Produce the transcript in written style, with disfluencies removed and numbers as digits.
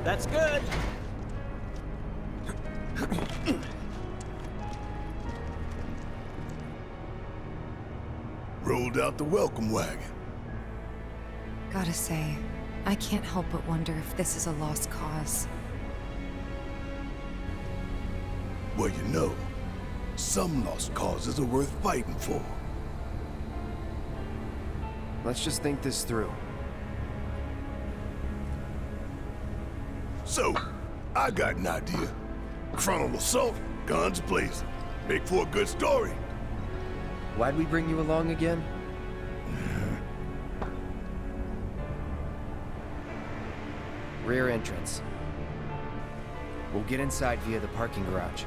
That's good. Rolled out the welcome wagon. Gotta say, I can't help but wonder if this is a lost cause. Well, you know, some lost causes are worth fighting for. Let's just think this through. So, I got an idea. Frontal assault, guns blazing. Make for a good story. Why'd we bring you along again? Rear entrance. We'll get inside via the parking garage.